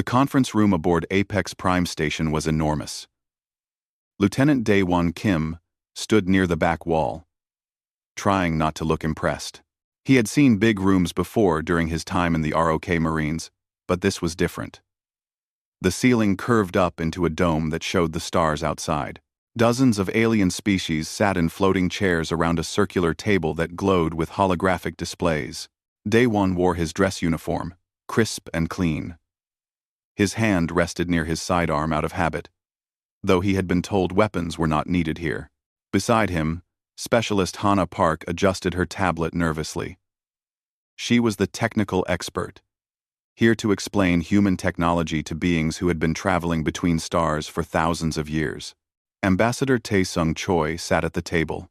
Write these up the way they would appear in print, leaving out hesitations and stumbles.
The conference room aboard Apex Prime Station was enormous. Lieutenant Daewon Kim stood near the back wall, trying not to look impressed. He had seen big rooms before during his time in the ROK Marines, but this was different. The ceiling curved up into a dome that showed the stars outside. Dozens of alien species sat in floating chairs around a circular table that glowed with holographic displays. Daewon wore his dress uniform, crisp and clean. His hand rested near his sidearm out of habit, though he had been told weapons were not needed here. Beside him, Specialist Hana Park adjusted her tablet nervously. She was the technical expert, here to explain human technology to beings who had been traveling between stars for thousands of years. Ambassador Tae-sung Choi sat at the table,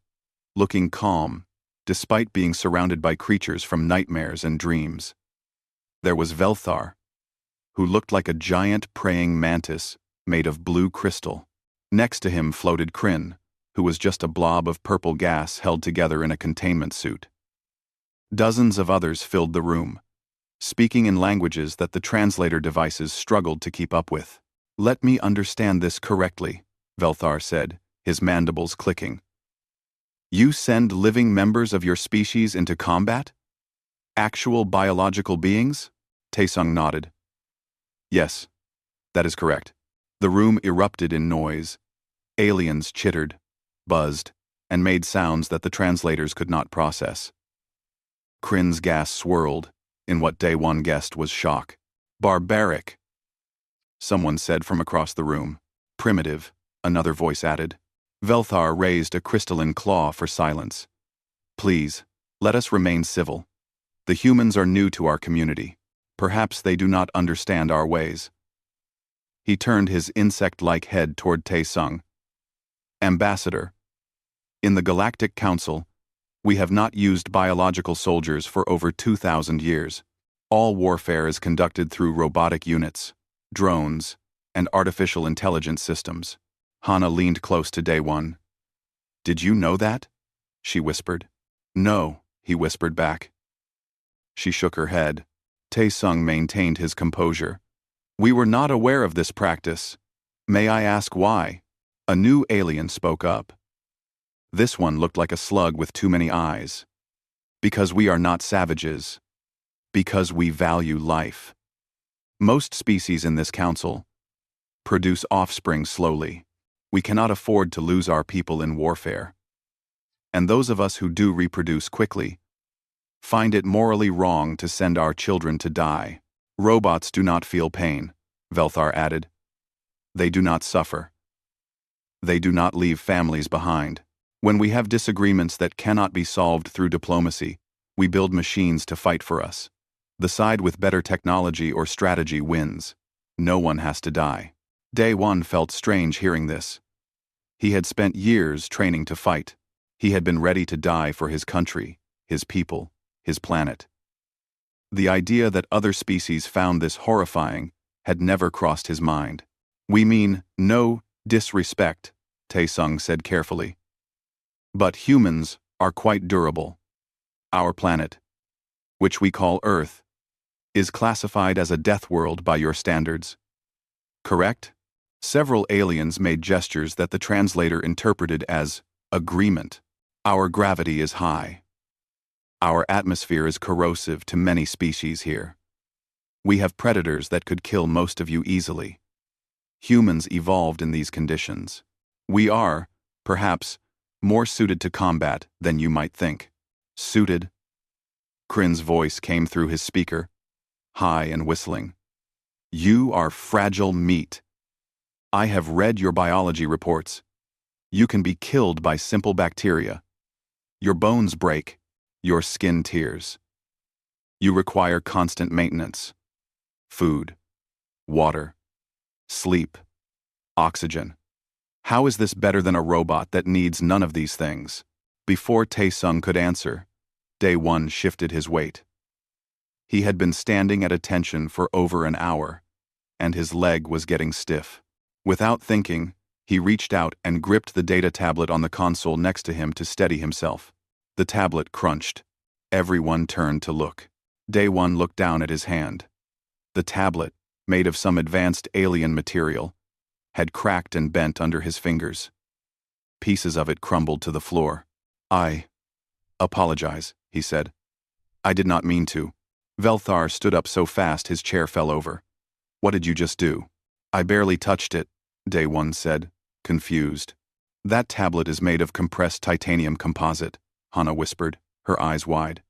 looking calm, despite being surrounded by creatures from nightmares and dreams. There was Velthar, who looked like a giant praying mantis made of blue crystal. Next to him floated Kryn, who was just a blob of purple gas held together in a containment suit. Dozens of others filled the room, speaking in languages that the translator devices struggled to keep up with. "Let me understand this correctly," Velthar said, his mandibles clicking. "You send living members of your species into combat? Actual biological beings?" Taesung nodded. "Yes, that is correct." The room erupted in noise. Aliens chittered, buzzed, and made sounds that the translators could not process. Kryn's gas swirled, in what Daewon guessed was shock. "Barbaric," someone said from across the room. "Primitive," another voice added. Velthar raised a crystalline claw for silence. "Please, let us remain civil. The humans are new to our community. Perhaps they do not understand our ways." He turned his insect-like head toward Tae-sung. "Ambassador, in the Galactic Council, we have not used biological soldiers for over 2,000 years. All warfare is conducted through robotic units, drones, and artificial intelligence systems." Hana leaned close to Daewon. "Did you know that?" she whispered. "No," he whispered back. She shook her head. Tae-sung maintained his composure. "We were not aware of this practice. May I ask why?" A new alien spoke up. This one looked like a slug with too many eyes. "Because we are not savages. Because we value life. Most species in this council produce offspring slowly. We cannot afford to lose our people in warfare. And those of us who do reproduce quickly find it morally wrong to send our children to die. Robots do not feel pain," Velthar added. "They do not suffer. They do not leave families behind. When we have disagreements that cannot be solved through diplomacy, we build machines to fight for us. The side with better technology or strategy wins. No one has to die." Daewon felt strange hearing this. He had spent years training to fight. He had been ready to die for his country, his people, his planet. The idea that other species found this horrifying had never crossed his mind. "We mean no disrespect," Tae-sung said carefully. "But humans are quite durable. Our planet, which we call Earth, is classified as a death world by your standards. Correct?" Several aliens made gestures that the translator interpreted as agreement. "Our gravity is high. Our atmosphere is corrosive to many species here. We have predators that could kill most of you easily. Humans evolved in these conditions. We are, perhaps, more suited to combat than you might think." "Suited?" Kryn's voice came through his speaker, high and whistling. "You are fragile meat. I have read your biology reports. You can be killed by simple bacteria. Your bones break, your skin tears. You require constant maintenance. Food, water, sleep, oxygen. How is this better than a robot that needs none of these things?" Before Tae-sung could answer, Daewon shifted his weight. He had been standing at attention for over an hour, and his leg was getting stiff. Without thinking, he reached out and gripped the data tablet on the console next to him to steady himself. The tablet crunched. Everyone turned to look. Daewon looked down at his hand. The tablet, made of some advanced alien material, had cracked and bent under his fingers. Pieces of it crumbled to the floor. "I apologize," he said. "I did not mean to." Velthar stood up so fast his chair fell over. "What did you just do?" "I barely touched it," Day One said, confused. "That tablet is made of compressed titanium composite," Hana whispered, her eyes wide.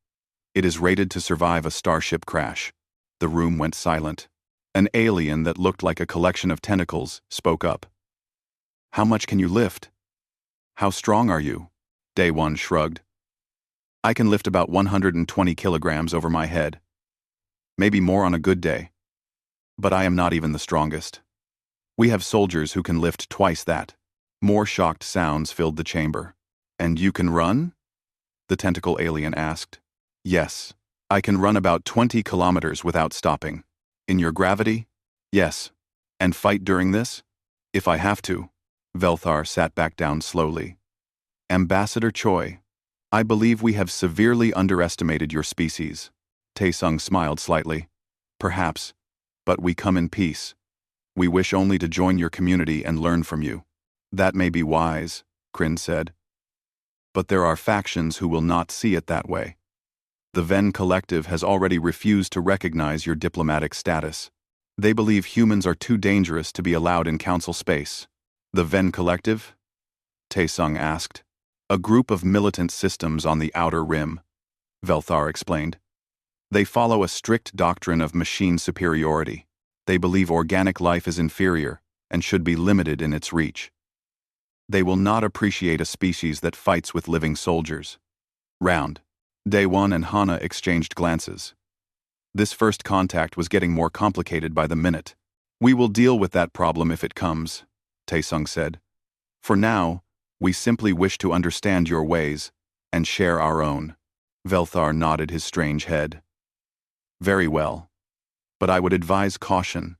"It is rated to survive a starship crash." The room went silent. An alien that looked like a collection of tentacles spoke up. "How much can you lift?" "How strong are you?" Day One shrugged. "I can lift about 120 kilograms over my head. Maybe more on a good day. But I am not even the strongest. We have soldiers who can lift twice that." More shocked sounds filled the chamber. "And you can run?" the tentacle alien asked. "Yes. I can run about 20 kilometers without stopping." "In your gravity?" "Yes." "And fight during this?" "If I have to." Velthar sat back down slowly. "Ambassador Choi, I believe we have severely underestimated your species." Taesung smiled slightly. "Perhaps. But we come in peace. We wish only to join your community and learn from you." "That may be wise," Kryn said. "But there are factions who will not see it that way. The Ven Collective has already refused to recognize your diplomatic status. They believe humans are too dangerous to be allowed in council space." "The Ven Collective?" Taesung asked. "A group of militant systems on the outer rim," Velthar explained. "They follow a strict doctrine of machine superiority. They believe organic life is inferior and should be limited in its reach. They will not appreciate a species that fights with living soldiers." Round. Day One and Hana exchanged glances. This first contact was getting more complicated by the minute. "We will deal with that problem if it comes," Taesung said. "For now, we simply wish to understand your ways and share our own." Velthar nodded his strange head. "Very well. But I would advise caution,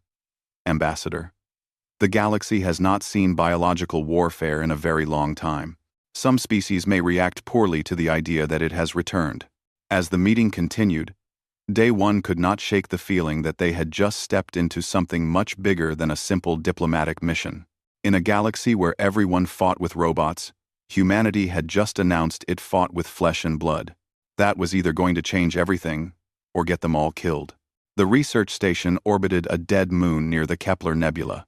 Ambassador. The galaxy has not seen biological warfare in a very long time. Some species may react poorly to the idea that it has returned." As the meeting continued, Day One could not shake the feeling that they had just stepped into something much bigger than a simple diplomatic mission. In a galaxy where everyone fought with robots, humanity had just announced it fought with flesh and blood. That was either going to change everything or get them all killed. The research station orbited a dead moon near the Kepler Nebula.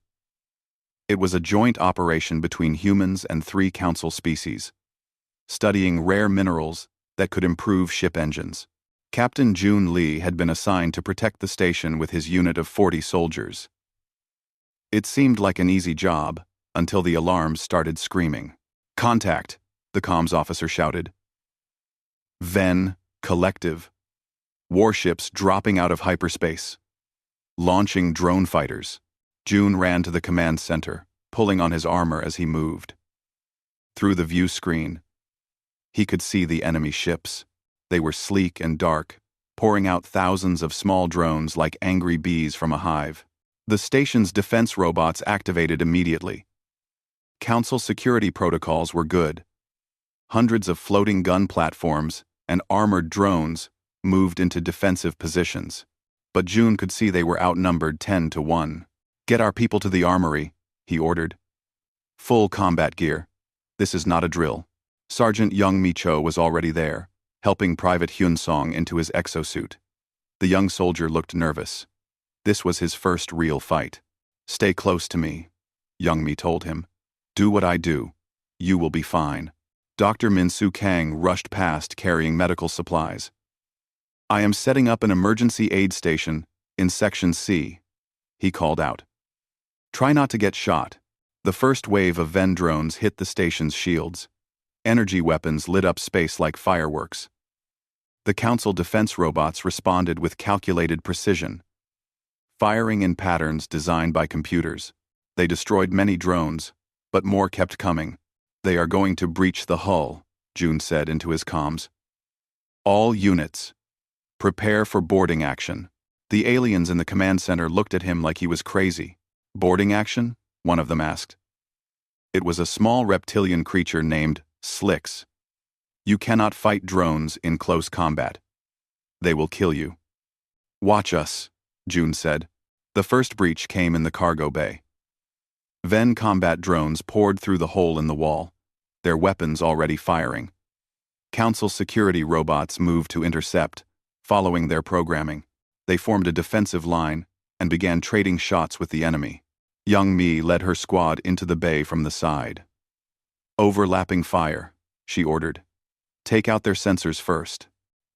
It was a joint operation between humans and 3 council species, studying rare minerals that could improve ship engines. Captain Jun Lee had been assigned to protect the station with his unit of 40 soldiers. It seemed like an easy job until the alarms started screaming. "Contact!" the comms officer shouted. "Ven Collective. Warships dropping out of hyperspace. Launching drone fighters." June ran to the command center, pulling on his armor as he moved. Through the view screen, he could see the enemy ships. They were sleek and dark, pouring out thousands of small drones like angry bees from a hive. The station's defense robots activated immediately. Council security protocols were good. Hundreds of floating gun platforms and armored drones moved into defensive positions. But June could see they were outnumbered 10 to 1. "Get our people to the armory," he ordered. "Full combat gear. This is not a drill." Sergeant Young Mi-cho was already there, helping Private Hyun-song into his exosuit. The young soldier looked nervous. This was his first real fight. "Stay close to me," Young Mi told him. "Do what I do. You will be fine." Dr. Min-soo Kang rushed past carrying medical supplies. "I am setting up an emergency aid station in Section C," he called out. "Try not to get shot." The first wave of Ven drones hit the station's shields. Energy weapons lit up space like fireworks. The Council defense robots responded with calculated precision, firing in patterns designed by computers. They destroyed many drones, but more kept coming. "They are going to breach the hull," June said into his comms. "All units, prepare for boarding action." The aliens in the command center looked at him like he was crazy. "Boarding action?" one of them asked. It was a small reptilian creature named Slicks. "You cannot fight drones in close combat. They will kill you." "Watch us," June said. The first breach came in the cargo bay. Ven combat drones poured through the hole in the wall, their weapons already firing. Council security robots moved to intercept, following their programming. They formed a defensive line and began trading shots with the enemy. Young Mi led her squad into the bay from the side. Overlapping fire, she ordered. Take out their sensors first.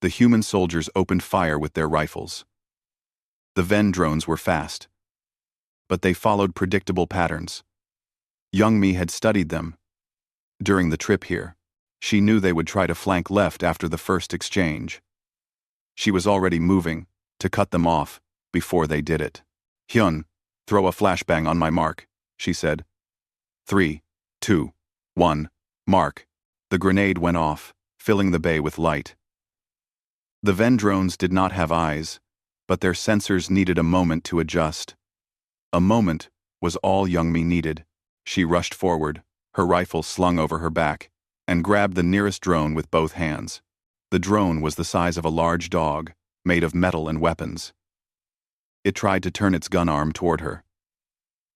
The human soldiers opened fire with their rifles. The Ven drones were fast, but they followed predictable patterns. Young Mi had studied them. During the trip here, she knew they would try to flank left after the first exchange. She was already moving to cut them off before they did it. Hyun, throw a flashbang on my mark, she said. 3, 2, 1, mark. The grenade went off, filling the bay with light. The Ven drones did not have eyes, but their sensors needed a moment to adjust. A moment was all Young Mi needed. She rushed forward, her rifle slung over her back, and grabbed the nearest drone with both hands. The drone was the size of a large dog, made of metal and weapons. It tried to turn its gun arm toward her.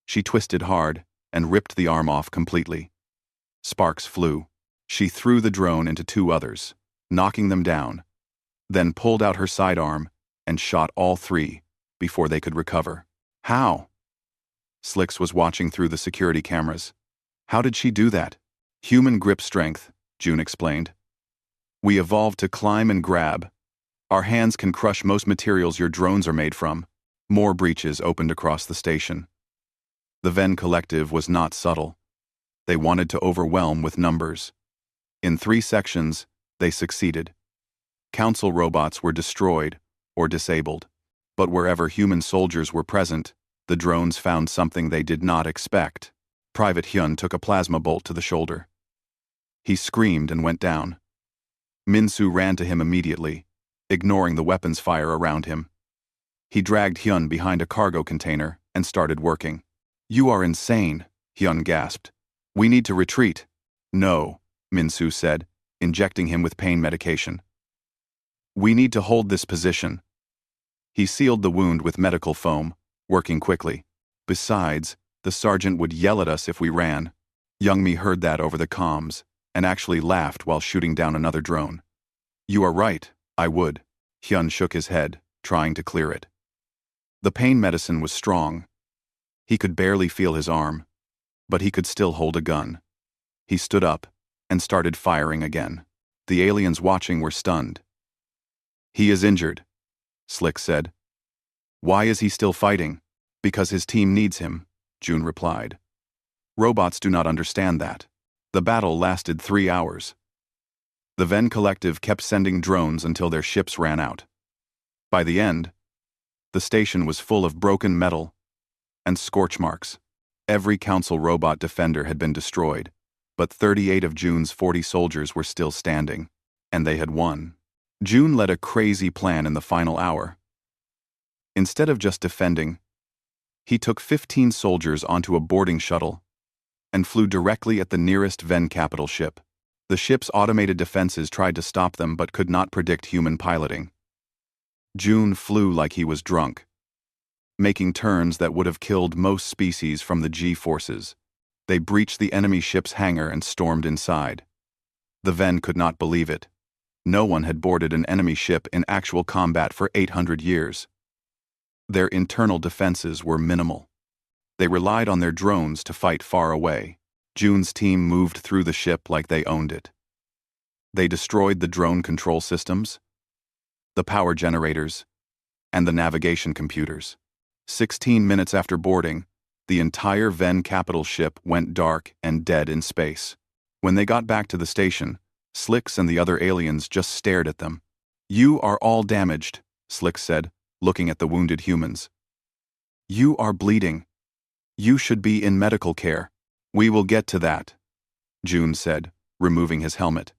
She twisted hard and ripped the arm off completely. Sparks flew. She threw the drone into 2 others, knocking them down, then pulled out her sidearm and shot all 3 before they could recover. How? Slicks was watching through the security cameras. How did she do that? Human grip strength, June explained. We evolved to climb and grab. Our hands can crush most materials your drones are made from. More breaches opened across the station. The Ven Collective was not subtle. They wanted to overwhelm with numbers. In 3 sections, they succeeded. Council robots were destroyed or disabled, but wherever human soldiers were present, the drones found something they did not expect. Private Hyun took a plasma bolt to the shoulder. He screamed and went down. Min-soo ran to him immediately, ignoring the weapons fire around him. He dragged Hyun behind a cargo container and started working. You are insane, Hyun gasped. We need to retreat. No, Min-soo said, injecting him with pain medication. We need to hold this position. He sealed the wound with medical foam, working quickly. Besides, the sergeant would yell at us if we ran. Young Mi heard that over the comms, and actually laughed while shooting down another drone. You are right, I would. Hyun shook his head, trying to clear it. The pain medicine was strong. He could barely feel his arm, but he could still hold a gun. He stood up and started firing again. The aliens watching were stunned. He is injured, Slick said. Why is he still fighting? Because his team needs him, June replied. Robots do not understand that. The battle lasted 3 hours. The Ven Collective kept sending drones until their ships ran out. By the end, the station was full of broken metal and scorch marks. Every Council robot defender had been destroyed, but 38 of June's 40 soldiers were still standing, and they had won. June led a crazy plan in the final hour. Instead of just defending, he took 15 soldiers onto a boarding shuttle and flew directly at the nearest Ven capital ship. The ship's automated defenses tried to stop them but could not predict human piloting. June flew like he was drunk, making turns that would have killed most species from the G-forces. They breached the enemy ship's hangar and stormed inside. The Ven could not believe it. No one had boarded an enemy ship in actual combat for 800 years. Their internal defenses were minimal. They relied on their drones to fight far away. June's team moved through the ship like they owned it. They destroyed the drone control systems, the power generators, and the navigation computers. 16 minutes after boarding, the entire Ven capital ship went dark and dead in space. When they got back to the station, Slicks and the other aliens just stared at them. You are all damaged, Slicks said, looking at the wounded humans. You are bleeding. You should be in medical care. We will get to that, June said, removing his helmet.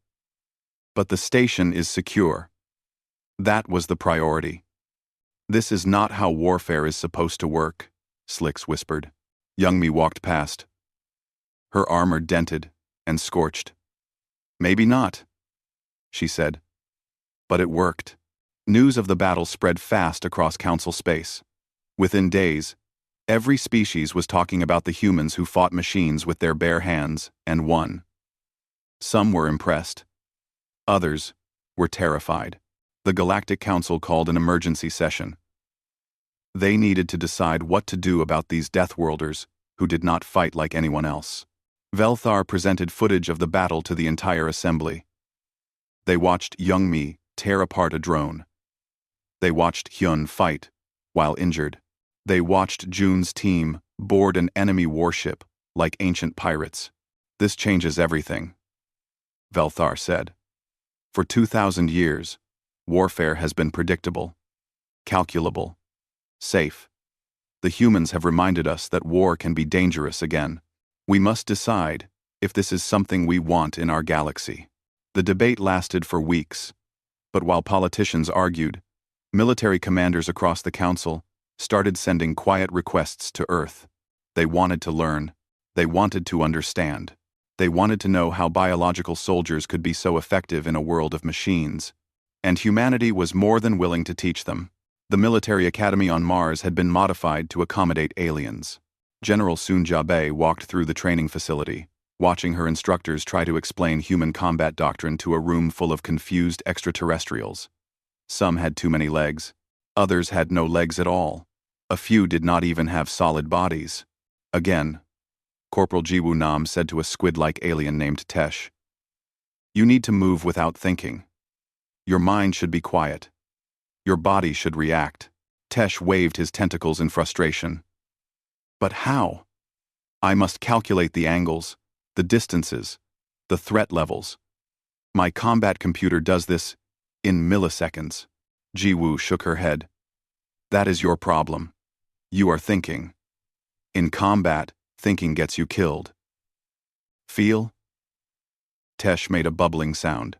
But the station is secure. That was the priority. This is not how warfare is supposed to work, Slicks whispered. Young Mi walked past, her armor dented and scorched. Maybe not, she said. But it worked. News of the battle spread fast across Council space. Within days, every species was talking about the humans who fought machines with their bare hands and won. Some were impressed. Others were terrified. The Galactic Council called an emergency session. They needed to decide what to do about these Deathworlders who did not fight like anyone else. Velthar presented footage of the battle to the entire assembly. They watched Youngmi tear apart a drone. They watched Hyun fight while injured. They watched Jun's team board an enemy warship like ancient pirates. This changes everything, Velthar said. For 2,000 years, warfare has been predictable, calculable, safe. The humans have reminded us that war can be dangerous again. We must decide if this is something we want in our galaxy. The debate lasted for weeks, but while politicians argued, military commanders across the council started sending quiet requests to Earth. They wanted to learn. They wanted to understand. They wanted to know how biological soldiers could be so effective in a world of machines. And humanity was more than willing to teach them. The military academy on Mars had been modified to accommodate aliens. General Sunjabe walked through the training facility, watching her instructors try to explain human combat doctrine to a room full of confused extraterrestrials. Some had too many legs. Others had no legs at all. A few did not even have solid bodies. Again, Corporal Jiwoo Nam said to a squid-like alien named Tesh, "You need to move without thinking. Your mind should be quiet. Your body should react." Tesh waved his tentacles in frustration. "But how? I must calculate the angles, the distances, the threat levels. My combat computer does this in milliseconds." Jiwoo shook her head. "That is your problem. You are thinking. In combat, thinking gets you killed." "Feel?" Tesh made a bubbling sound.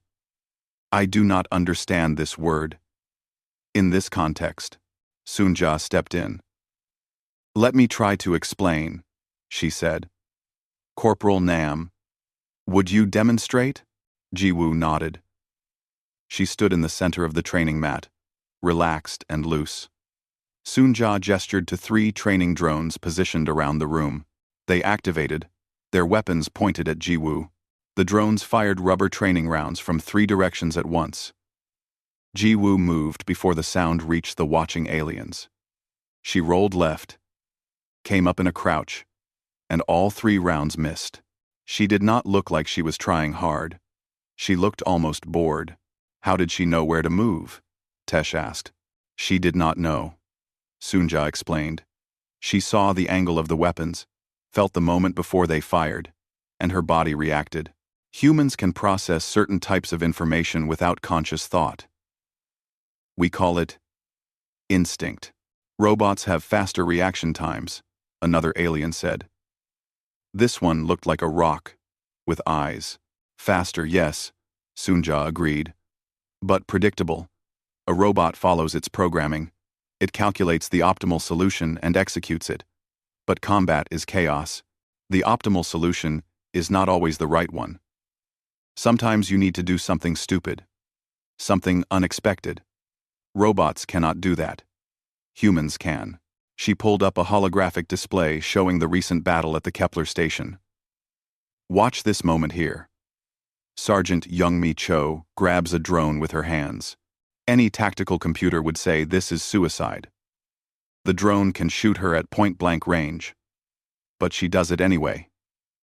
"I do not understand this word." In this context, Sunja stepped in. "Let me try to explain," she said. "Corporal Nam, would you demonstrate?" Jiwoo nodded. She stood in the center of the training mat, relaxed and loose. Sunja gestured to 3 training drones positioned around the room. They activated, their weapons pointed at Jiwoo. The drones fired rubber training rounds from 3 directions at once. Jiwoo moved before the sound reached the watching aliens. She rolled left, came up in a crouch, and all 3 rounds missed. She did not look like she was trying hard. She looked almost bored. "How did she know where to move?" Tesh asked. "She did not know," Sunja explained. "She saw the angle of the weapons, felt the moment before they fired, and her body reacted. Humans can process certain types of information without conscious thought. We call it instinct. Robots have faster reaction times," another alien said. "This one looked like a rock, with eyes. Faster, yes," Sunja agreed. "But predictable. A robot follows its programming. It calculates the optimal solution and executes it. But combat is chaos. The optimal solution is not always the right one. Sometimes you need to do something stupid, something unexpected. Robots cannot do that. Humans can." She pulled up a holographic display showing the recent battle at the Kepler station. "Watch this moment here." Sergeant Youngmi Cho grabs a drone with her hands. Any tactical computer would say this is suicide. The drone can shoot her at point-blank range. But she does it anyway.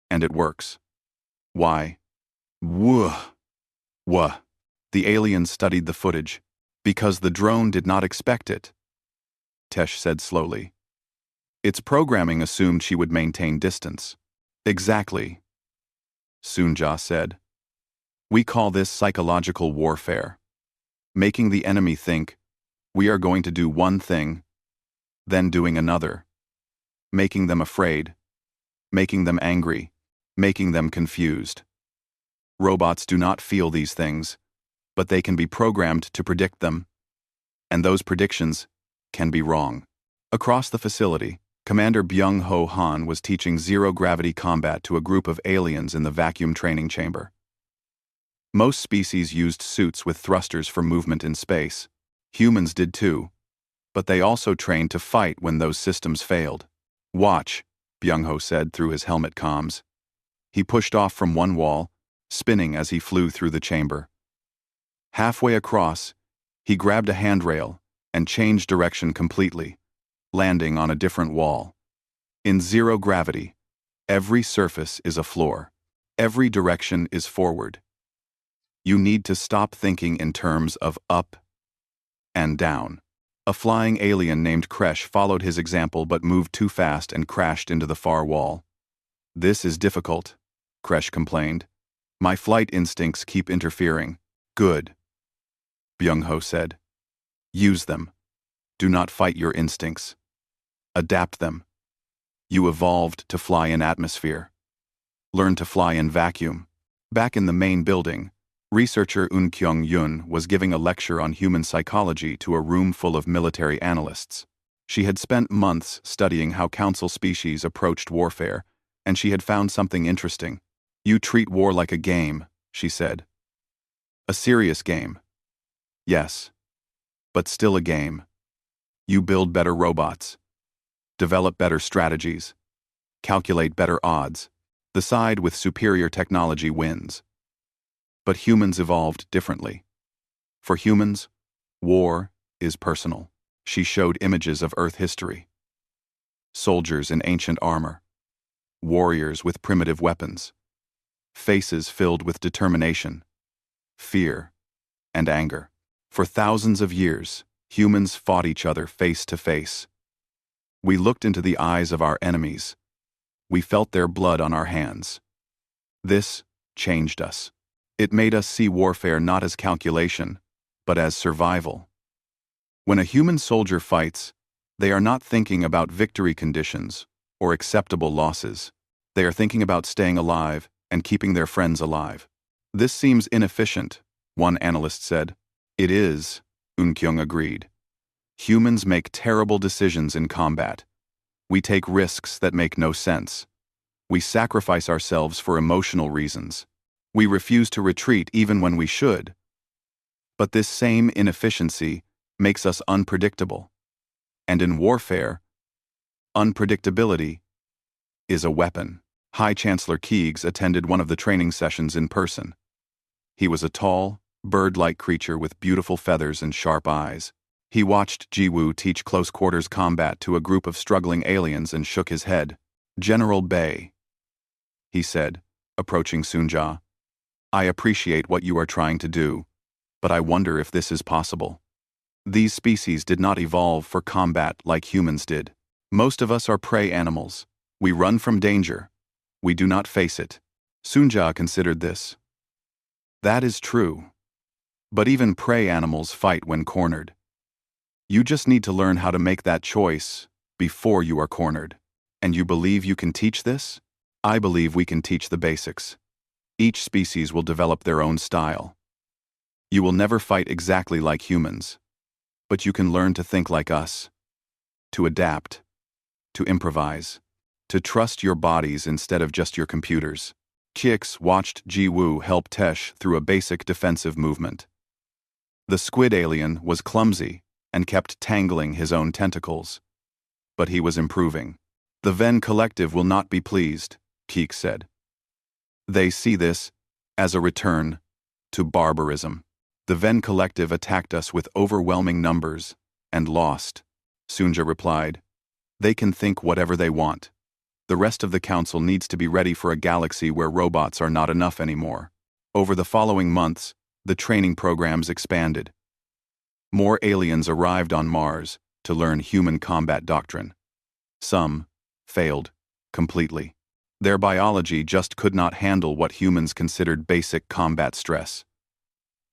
And it works. Why? Whoa. Wha. The aliens studied the footage. Because the drone did not expect it, Tesh said slowly. Its programming assumed she would maintain distance. Exactly, Sunja said. We call this psychological warfare. Making the enemy think, we are going to do one thing, then doing another. Making them afraid. Making them angry. Making them confused. Robots do not feel these things, but they can be programmed to predict them. And those predictions can be wrong. Across the facility, Commander Byung-Ho Han was teaching zero-gravity combat to a group of aliens in the vacuum training chamber. Most species used suits with thrusters for movement in space. Humans did too, but they also trained to fight when those systems failed. "Watch," Byung-ho said through his helmet comms. He pushed off from one wall, spinning as he flew through the chamber. Halfway across, he grabbed a handrail and changed direction completely, landing on a different wall. In zero gravity, every surface is a floor. Every direction is forward. You need to stop thinking in terms of up and down. A flying alien named Kresh followed his example but moved too fast and crashed into the far wall. "This is difficult," Kresh complained. "My flight instincts keep interfering." "Good," Byung-ho said. "Use them. Do not fight your instincts. Adapt them. You evolved to fly in atmosphere. Learn to fly in vacuum." Back in the main building, researcher Eun Kyung-yun was giving a lecture on human psychology to a room full of military analysts. She had spent months studying how council species approached warfare, and she had found something interesting. "You treat war like a game," she said. "A serious game. Yes. But still a game. You build better robots. Develop better strategies. Calculate better odds. The side with superior technology wins. But humans evolved differently. For humans, war is personal." She showed images of Earth history. Soldiers in ancient armor. Warriors with primitive weapons. Faces filled with determination, fear, and anger. For thousands of years, humans fought each other face to face. We looked into the eyes of our enemies. We felt their blood on our hands. This changed us. It made us see warfare not as calculation, but as survival. When a human soldier fights, they are not thinking about victory conditions or acceptable losses. They are thinking about staying alive and keeping their friends alive. "This seems inefficient," one analyst said. "It is," Eun Kyung agreed. "Humans make terrible decisions in combat. We take risks that make no sense. We sacrifice ourselves for emotional reasons. We refuse to retreat even when we should. But this same inefficiency makes us unpredictable. And in warfare, unpredictability is a weapon." High Chancellor Keegs attended one of the training sessions in person. He was a tall, bird-like creature with beautiful feathers and sharp eyes. He watched Ji-woo teach close-quarters combat to a group of struggling aliens and shook his head. "General Bae," he said, approaching Sunja, "I appreciate what you are trying to do, but I wonder if this is possible. These species did not evolve for combat like humans did. Most of us are prey animals. We run from danger. We do not face it." Sunja considered this. "That is true. But even prey animals fight when cornered. You just need to learn how to make that choice before you are cornered. And you believe you can teach this? I believe we can teach the basics. Each species will develop their own style. You will never fight exactly like humans, but you can learn to think like us, to adapt, to improvise, to trust your bodies instead of just your computers." Kix watched Ji-woo help Tesh through a basic defensive movement. The squid alien was clumsy and kept tangling his own tentacles. But he was improving. "The Venn Collective will not be pleased," Keek said. "They see this as a return to barbarism. The Venn Collective attacked us with overwhelming numbers and lost," Sunja replied. "They can think whatever they want. The rest of the council needs to be ready for a galaxy where robots are not enough anymore." Over the following months, the training programs expanded. More aliens arrived on Mars to learn human combat doctrine. Some failed completely. Their biology just could not handle what humans considered basic combat stress.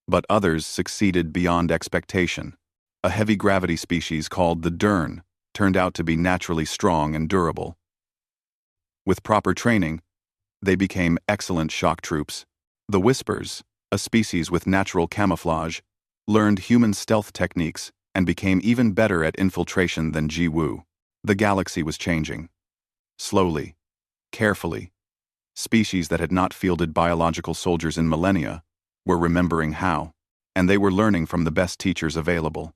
But others succeeded beyond expectation. A heavy gravity species called the Dern turned out to be naturally strong and durable. With proper training, they became excellent shock troops. The Whispers, a species with natural camouflage, learned human stealth techniques and became even better at infiltration than Ji-woo. The galaxy was changing. Slowly, carefully. Species that had not fielded biological soldiers in millennia were remembering how, and they were learning from the best teachers available.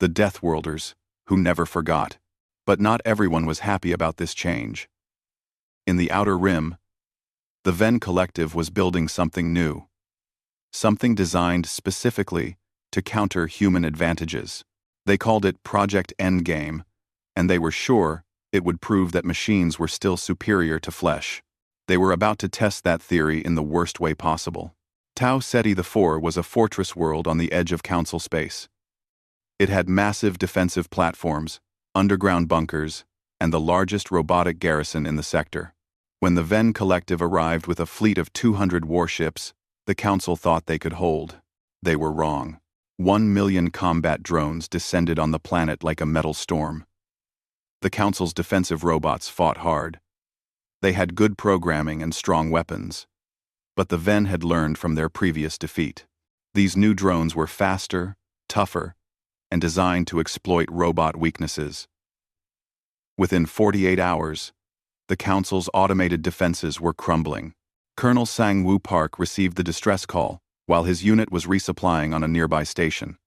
the Deathworlders, who never forgot. But not everyone was happy about this change. In the Outer Rim, the Venn Collective was building something new. Something designed specifically to counter human advantages. They called it Project Endgame, and they were sure it would prove that machines were still superior to flesh. They were about to test that theory in the worst way possible. Tau Ceti IV was a fortress world on the edge of Council space. It had massive defensive platforms, underground bunkers, and the largest robotic garrison in the sector. When the Venn Collective arrived with a fleet of 200 warships, the Council thought they could hold. They were wrong. 1 million combat drones descended on the planet like a metal storm. The Council's defensive robots fought hard. They had good programming and strong weapons. But the Venn had learned from their previous defeat. These new drones were faster, tougher, and designed to exploit robot weaknesses. Within 48 hours, the Council's automated defenses were crumbling. Colonel Sang-Woo Park received the distress call while his unit was resupplying on a nearby station.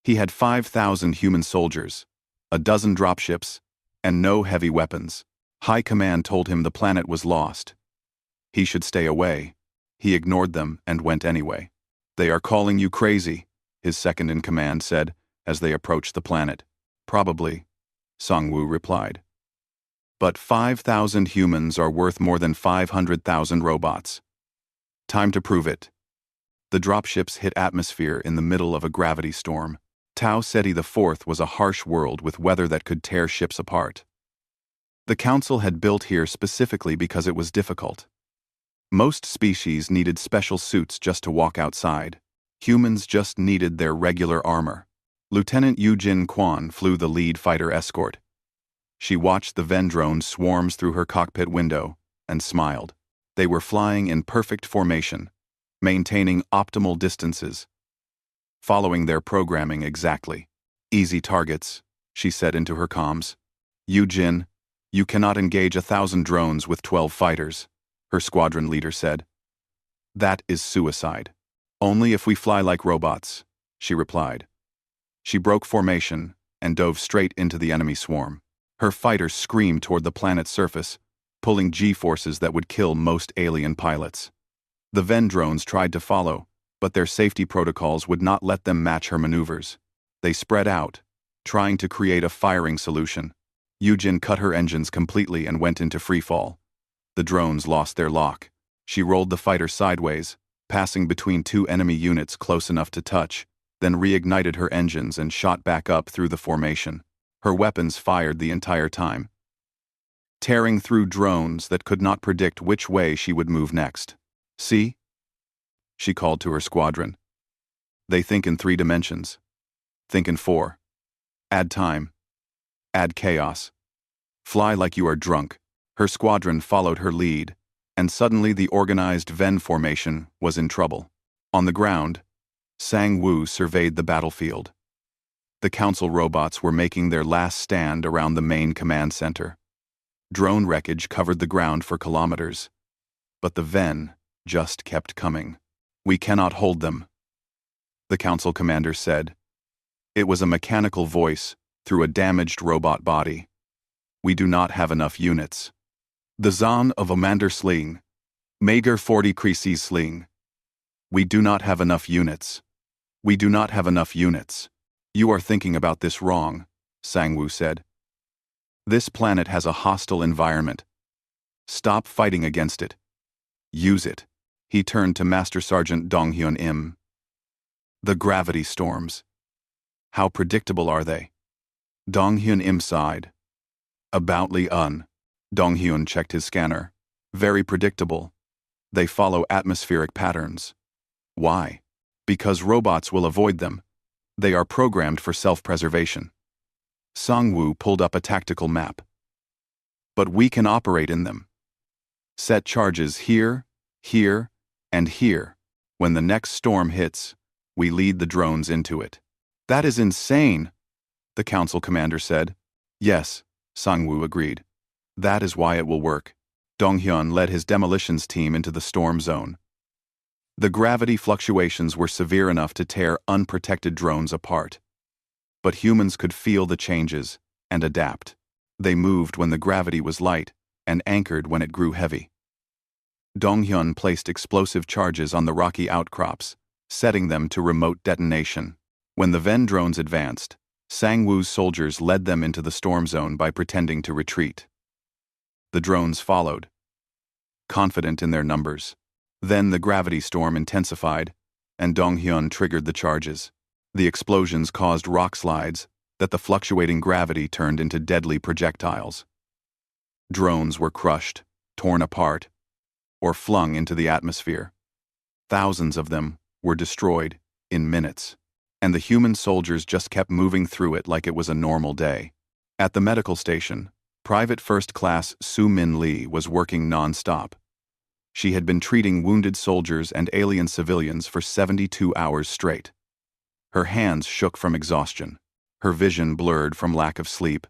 He had 5,000 human soldiers, a dozen dropships, and no heavy weapons. High Command told him the planet was lost. He should stay away. He ignored them and went anyway. "They are calling you crazy," his second-in-command said as they approached the planet. "Probably," Sang-Woo replied. "But 5,000 humans are worth more than 500,000 robots. Time to prove it." The dropships hit atmosphere in the middle of a gravity storm. Tau Ceti IV was a harsh world with weather that could tear ships apart. The Council had built here specifically because it was difficult. Most species needed special suits just to walk outside. Humans just needed their regular armor. Lieutenant Yoo-Jin Kwon flew the lead fighter escort. She watched the Venn drone swarms through her cockpit window and smiled. They were flying in perfect formation, maintaining optimal distances, following their programming exactly. "Easy targets," she said into her comms. "Yoo-Jin, you cannot engage 1,000 drones with 12 fighters," her squadron leader said. "That is suicide. Only if we fly like robots," she replied. She broke formation and dove straight into the enemy swarm. Her fighters screamed toward the planet's surface, pulling G-forces that would kill most alien pilots. The Venn drones tried to follow, but their safety protocols would not let them match her maneuvers. They spread out, trying to create a firing solution. Yoo-Jin cut her engines completely and went into freefall. The drones lost their lock. She rolled the fighter sideways, passing between two enemy units close enough to touch, then reignited her engines and shot back up through the formation. Her weapons fired the entire time, tearing through drones that could not predict which way she would move next. "See?" she called to her squadron. "They think in 3 dimensions. Think in 4. Add time. Add chaos. Fly like you are drunk." Her squadron followed her lead, and suddenly the organized Venn formation was in trouble. On the ground, Sang-Woo surveyed the battlefield. The Council robots were making their last stand around the main command center. Drone wreckage covered the ground for kilometers. But the Venn just kept coming. "We cannot hold them," the Council commander said. It was a mechanical voice through a damaged robot body. "We do not have enough units. The Zahn of Amander Sling. Mager 40 Creases Sling. We do not have enough units. We do not have enough units." "You are thinking about this wrong," Sang-Woo said. "This planet has a hostile environment. Stop fighting against it. Use it." He turned to Master Sergeant Dong-Hyun Im. "The gravity storms. How predictable are they?" Dong-Hyun Im sighed. "Aboutly Dong-Hyun checked his scanner. "Very predictable. They follow atmospheric patterns." "Why?" "Because robots will avoid them. They are programmed for self-preservation." Sang-Woo pulled up a tactical map. "But we can operate in them. Set charges here, here, and here. When the next storm hits, we lead the drones into it." "That is insane," the Council commander said. "Yes," Sang-Woo agreed. "That is why it will work." Dong-Hyun led his demolitions team into the storm zone. The gravity fluctuations were severe enough to tear unprotected drones apart. But humans could feel the changes and adapt. They moved when the gravity was light and anchored when it grew heavy. Donghyun placed explosive charges on the rocky outcrops, setting them to remote detonation. When the Ven drones advanced, Sang-woo's soldiers led them into the storm zone by pretending to retreat. The drones followed, confident in their numbers. Then the gravity storm intensified, and Donghyun triggered the charges. The explosions caused rock slides that the fluctuating gravity turned into deadly projectiles. Drones were crushed, torn apart, or flung into the atmosphere. Thousands of them were destroyed in minutes, and the human soldiers just kept moving through it like it was a normal day. At the medical station, Private First Class Soo-min Lee was working non-stop. She had been treating wounded soldiers and alien civilians for 72 hours straight. Her hands shook from exhaustion, her vision blurred from lack of sleep.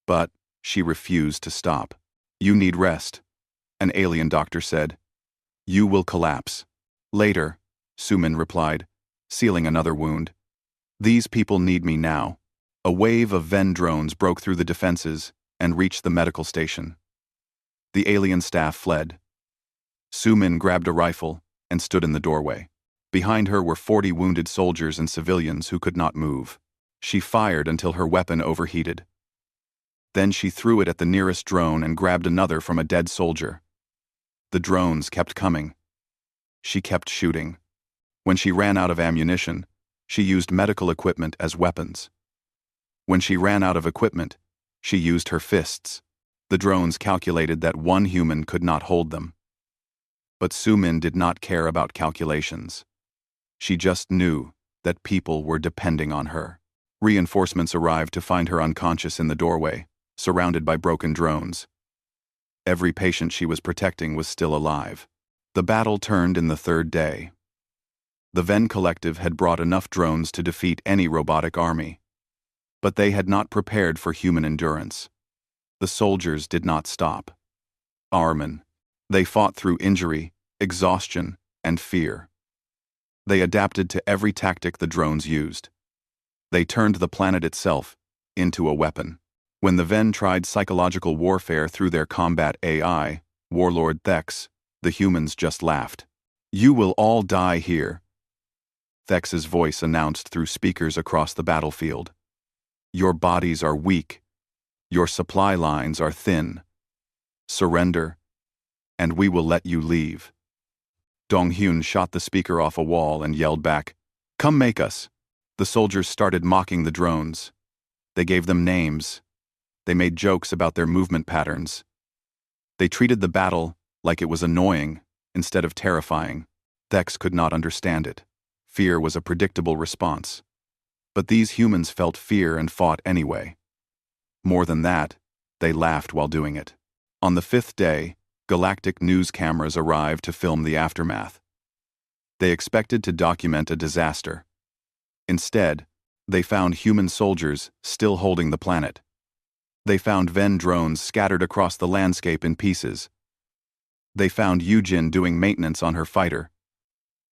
But she refused to stop. "You need rest," an alien doctor said. "You will collapse." "Later," Soo-min replied, sealing another wound. "These people need me now." A wave of Ven drones broke through the defenses and reached the medical station. The alien staff fled. Soo-min grabbed a rifle and stood in the doorway. Behind her were 40 wounded soldiers and civilians who could not move. She fired until her weapon overheated. Then she threw it at the nearest drone and grabbed another from a dead soldier. The drones kept coming. She kept shooting. When she ran out of ammunition, she used medical equipment as weapons. When she ran out of equipment, she used her fists. The drones calculated that one human could not hold them. But Soo-min did not care about calculations. She just knew that people were depending on her. Reinforcements arrived to find her unconscious in the doorway, surrounded by broken drones. Every patient she was protecting was still alive. The battle turned in the third day. The Ven Collective had brought enough drones to defeat any robotic army. But they had not prepared for human endurance. The soldiers did not stop. Armin. They fought through injury, exhaustion, and fear. They adapted to every tactic the drones used. They turned the planet itself into a weapon. When the Ven tried psychological warfare through their combat AI, Warlord Thex, the humans just laughed. "You will all die here," Thex's voice announced through speakers across the battlefield. "Your bodies are weak. Your supply lines are thin. Surrender, and we will let you leave." Donghyun shot the speaker off a wall and yelled back, "Come make us." The soldiers started mocking the drones. They gave them names. They made jokes about their movement patterns. They treated the battle like it was annoying instead of terrifying. Thex could not understand it. Fear was a predictable response. But these humans felt fear and fought anyway. More than that, they laughed while doing it. On the 5th day, Galactic news cameras arrived to film the aftermath. They expected to document a disaster. Instead, they found human soldiers still holding the planet. They found Ven drones scattered across the landscape in pieces. They found Yujin doing maintenance on her fighter,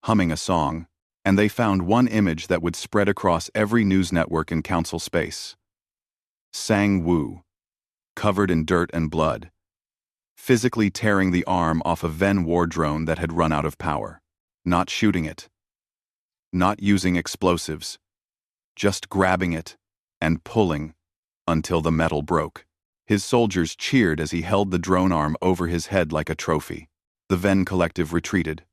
humming a song, and they found one image that would spread across every news network in Council space. Sang-woo, covered in dirt and blood, physically tearing the arm off a Ven war drone that had run out of power, not shooting it, not using explosives, just grabbing it and pulling until the metal broke. His soldiers cheered as he held the drone arm over his head like a trophy. The Ven Collective retreated.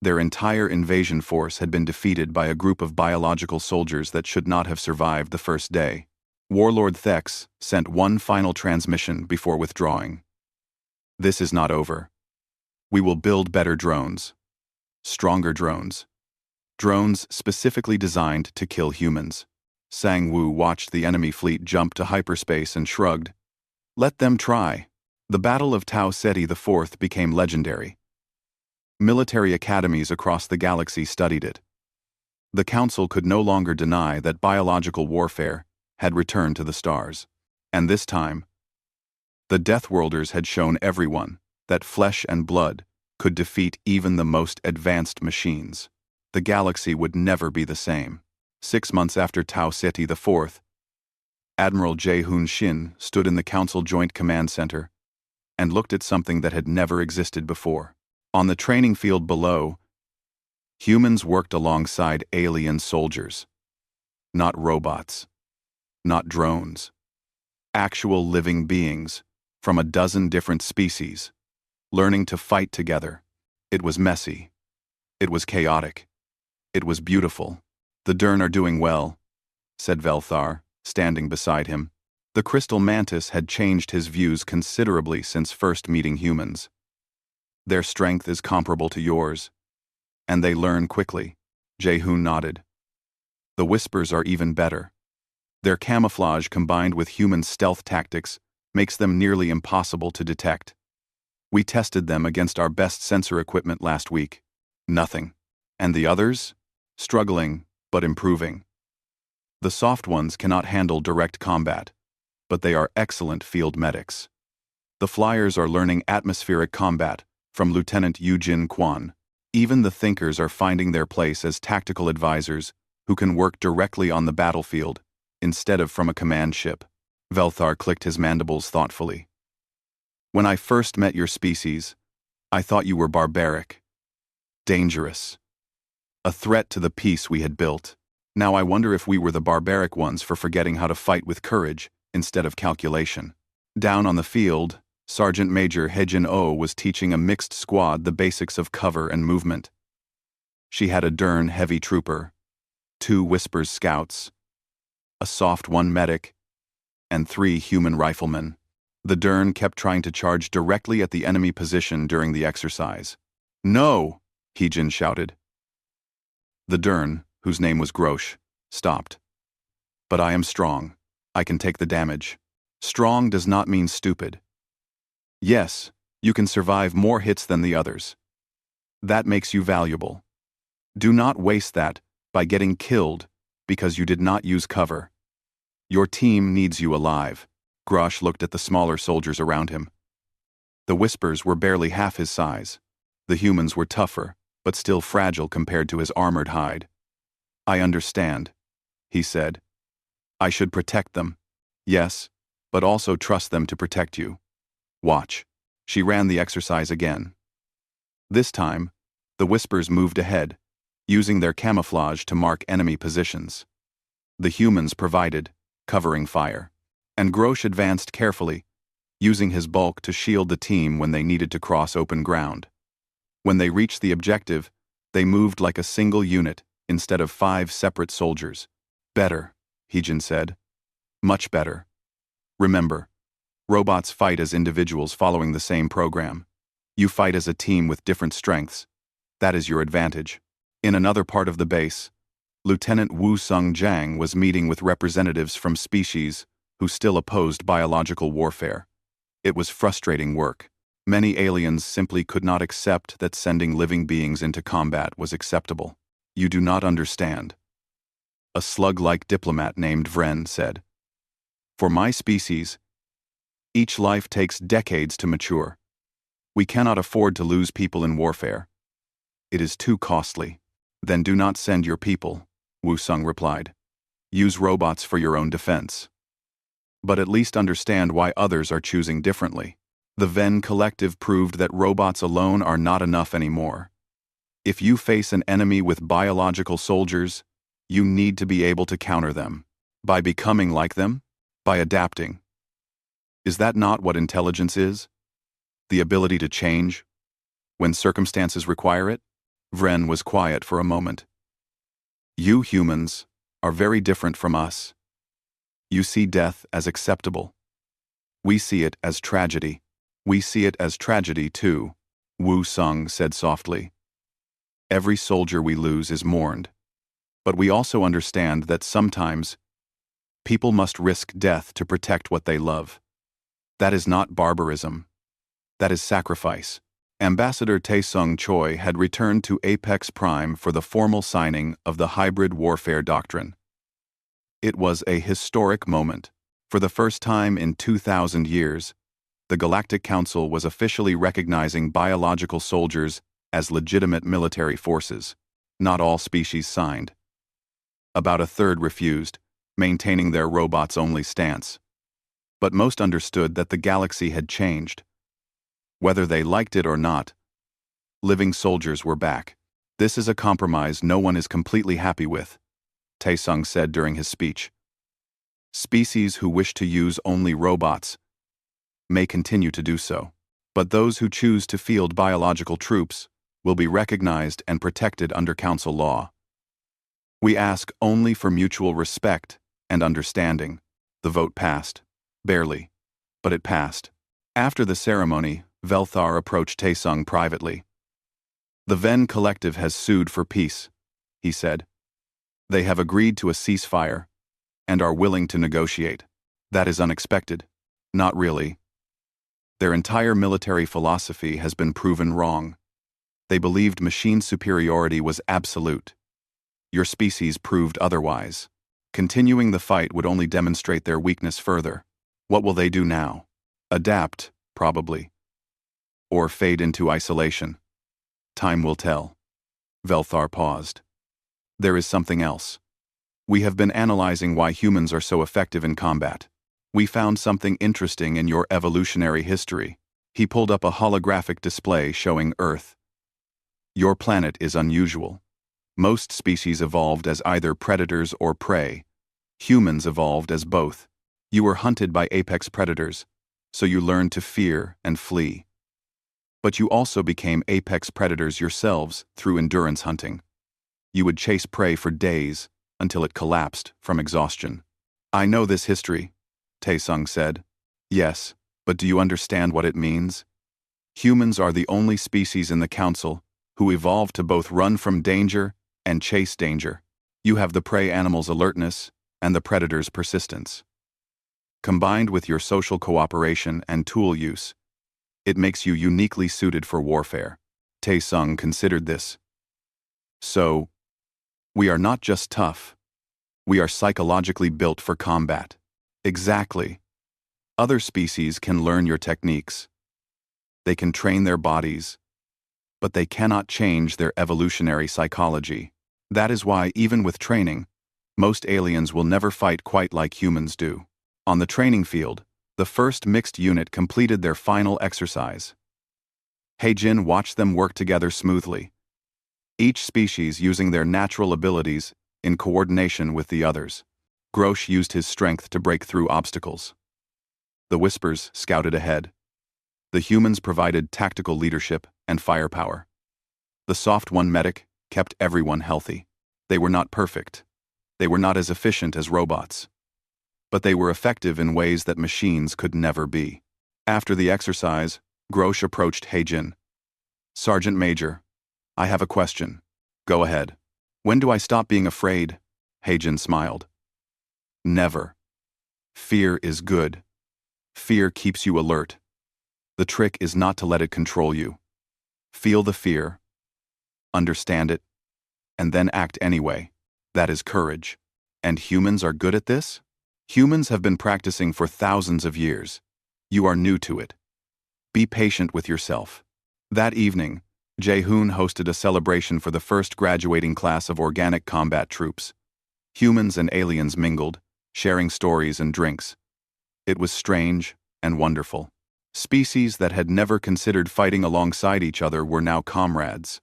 Their entire invasion force had been defeated by a group of biological soldiers that should not have survived the first day. Warlord Thex sent one final transmission before withdrawing. "This is not over. We will build better drones. Stronger drones. Drones specifically designed to kill humans." Sang-woo watched the enemy fleet jump to hyperspace and shrugged. "Let them try." The Battle of Tau Ceti IV became legendary. Military academies across the galaxy studied it. The Council could no longer deny that biological warfare had returned to the stars. And this time, the Deathworlders had shown everyone that flesh and blood could defeat even the most advanced machines. The galaxy would never be the same. 6 months after Tao Seti IV, Admiral Jae-hoon Shin stood in the Council Joint Command Center and looked at something that had never existed before. On the training field below, humans worked alongside alien soldiers. Not robots. Not drones. Actual living beings from a dozen different species, learning to fight together. It was messy. It was chaotic. It was beautiful. "The Dern are doing well," said Velthar, standing beside him. The crystal mantis had changed his views considerably since first meeting humans. "Their strength is comparable to yours, and they learn quickly." Jae-hoon nodded. "The whispers are even better. Their camouflage combined with human stealth tactics makes them nearly impossible to detect. We tested them against our best sensor equipment last week. Nothing. And the others? Struggling, but improving. The soft ones cannot handle direct combat, but they are excellent field medics. The flyers are learning atmospheric combat from Lieutenant Eugene Kwan. Even the thinkers are finding their place as tactical advisors who can work directly on the battlefield instead of from a command ship." Velthar clicked his mandibles thoughtfully. "When I first met your species, I thought you were barbaric. Dangerous. A threat to the peace we had built. Now I wonder if we were the barbaric ones for forgetting how to fight with courage instead of calculation." Down on the field, Sergeant Major Hejin Oh was teaching a mixed squad the basics of cover and movement. She had a Dern heavy trooper, 2 Whispers scouts, a soft 1 medic, and 3 human riflemen. The Dern kept trying to charge directly at the enemy position during the exercise. "No!" Hejin shouted. The Dern, whose name was Grosh, stopped. "But I am strong. I can take the damage. Strong does not mean stupid. Yes, you can survive more hits than the others. That makes you valuable. Do not waste that by getting killed because you did not use cover. Your team needs you alive." Grosh looked at the smaller soldiers around him. The Whispers were barely half his size. The humans were tougher, but still fragile compared to his armored hide. "I understand," he said. "I should protect them. Yes, but also trust them to protect you. Watch." She ran the exercise again. This time, the Whispers moved ahead, using their camouflage to mark enemy positions. The humans provided, covering fire. And Grosh advanced carefully, using his bulk to shield the team when they needed to cross open ground. When they reached the objective, they moved like a single unit instead of 5 separate soldiers. "Better," Hejin said. "Much better. Remember, robots fight as individuals following the same program. You fight as a team with different strengths. That is your advantage." In another part of the base, Lieutenant Wu Sung Jang was meeting with representatives from species who still opposed biological warfare. It was frustrating work. Many aliens simply could not accept that sending living beings into combat was acceptable. "You do not understand," a slug-like diplomat named Vren said. "For my species, each life takes decades to mature. We cannot afford to lose people in warfare. It is too costly." "Then do not send your people," Wu Sung replied. "Use robots for your own defense. But at least understand why others are choosing differently." The Ven Collective proved that robots alone are not enough anymore. If you face an enemy with biological soldiers, you need to be able to counter them. By becoming like them? By adapting. Is that not what intelligence is? The ability to change when circumstances require it? Vren was quiet for a moment. "You humans are very different from us. You see death as acceptable. We see it as tragedy." "We see it as tragedy too," Wu Sung said softly. "Every soldier we lose is mourned. But we also understand that sometimes people must risk death to protect what they love. That is not barbarism. That is sacrifice." Ambassador Taesung Choi had returned to Apex Prime for the formal signing of the Hybrid Warfare Doctrine. It was a historic moment. For the first time in 2,000 years, the Galactic Council was officially recognizing biological soldiers as legitimate military forces. Not all species signed. About a third refused, maintaining their robots-only stance. But most understood that the galaxy had changed. Whether they liked it or not, living soldiers were back. This is a compromise no one is completely happy with, Taesung said during his speech. Species who wish to use only robots may continue to do so, but those who choose to field biological troops will be recognized and protected under council law. We ask only for mutual respect and understanding. The vote passed. Barely. But it passed. After the ceremony, Velthar approached Taesung privately. The Ven Collective has sued for peace, he said. They have agreed to a ceasefire and are willing to negotiate. That is unexpected. Not really. Their entire military philosophy has been proven wrong. They believed machine superiority was absolute. Your species proved otherwise. Continuing the fight would only demonstrate their weakness further. What will they do now? Adapt, probably. Or fade into isolation. Time will tell. Velthar paused. There is something else. We have been analyzing why humans are so effective in combat. We found something interesting in your evolutionary history. He pulled up a holographic display showing Earth. Your planet is unusual. Most species evolved as either predators or prey. Humans evolved as both. You were hunted by apex predators, so you learned to fear and flee. But you also became apex predators yourselves through endurance hunting. You would chase prey for days until it collapsed from exhaustion. I know this history, Taesung said. Yes, but do you understand what it means? Humans are the only species in the Council who evolved to both run from danger and chase danger. You have the prey animal's alertness and the predator's persistence. Combined with your social cooperation and tool use, it makes you uniquely suited for warfare. Taesung considered this. So, we are not just tough. We are psychologically built for combat. Exactly. Other species can learn your techniques. They can train their bodies, but they cannot change their evolutionary psychology. That is why, even with training, most aliens will never fight quite like humans do. On the training field, the first mixed unit completed their final exercise. Heijin watched them work together smoothly, each species using their natural abilities in coordination with the others. Grosh used his strength to break through obstacles. The Whispers scouted ahead. The humans provided tactical leadership and firepower. The Soft One medic kept everyone healthy. They were not perfect. They were not as efficient as robots. But they were effective in ways that machines could never be. After the exercise, Grosh approached Heijin. Sergeant Major, I have a question. Go ahead. When do I stop being afraid? Heijin smiled. Never. Fear is good. Fear keeps you alert. The trick is not to let it control you. Feel the fear, understand it, and then act anyway. That is courage. And humans are good at this? Humans have been practicing for thousands of years. You are new to it. Be patient with yourself. That evening, Jae-hoon hosted a celebration for the first graduating class of organic combat troops. Humans and aliens mingled, sharing stories and drinks. It was strange and wonderful. Species that had never considered fighting alongside each other were now comrades.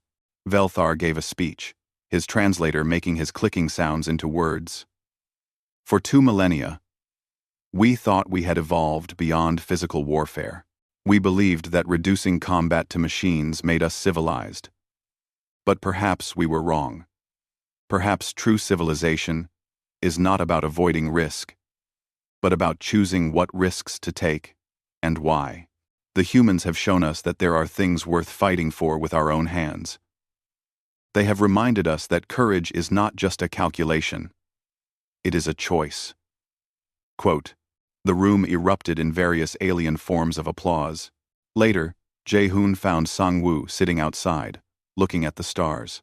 Velthar gave a speech, his translator making his clicking sounds into words. For 2 millennia, we thought we had evolved beyond physical warfare. We believed that reducing combat to machines made us civilized. But perhaps we were wrong. Perhaps true civilization is not about avoiding risk, but about choosing what risks to take and why. The humans have shown us that there are things worth fighting for with our own hands. They have reminded us that courage is not just a calculation. It is a choice. Quote, the room erupted in various alien forms of applause. Later, Jae-hoon found Sang-woo sitting outside, looking at the stars.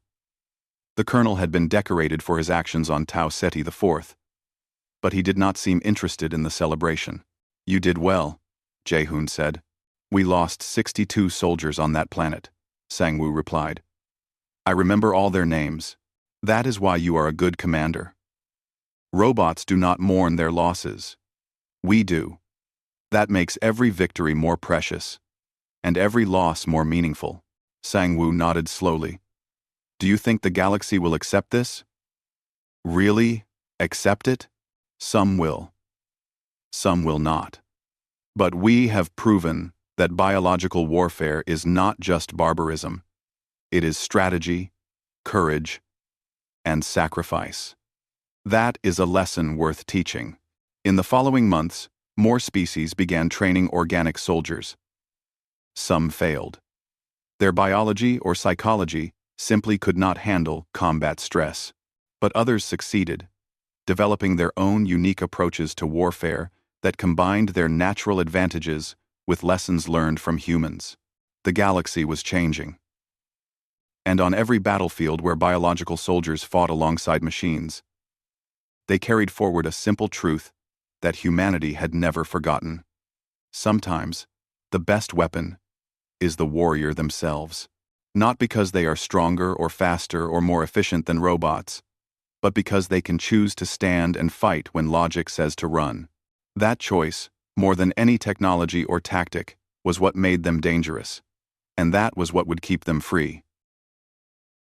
The colonel had been decorated for his actions on Tau Ceti IV, but he did not seem interested in the celebration. You did well, Jae-hoon said. We lost 62 soldiers on that planet, Sang-woo replied. I remember all their names. That is why you are a good commander. Robots do not mourn their losses. We do. That makes every victory more precious, and every loss more meaningful. Sang-woo nodded slowly. Do you think the galaxy will accept this? Really? Accept it? Some will. Some will not. But we have proven that biological warfare is not just barbarism. It is strategy, courage, and sacrifice. That is a lesson worth teaching. In the following months, more species began training organic soldiers. Some failed. Their biology or psychology simply could not handle combat stress. But others succeeded, developing their own unique approaches to warfare that combined their natural advantages with lessons learned from humans. The galaxy was changing. And on every battlefield where biological soldiers fought alongside machines, they carried forward a simple truth that humanity had never forgotten. Sometimes, the best weapon is the warrior themselves. Not because they are stronger or faster or more efficient than robots, but because they can choose to stand and fight when logic says to run. That choice, more than any technology or tactic, was what made them dangerous, and that was what would keep them free.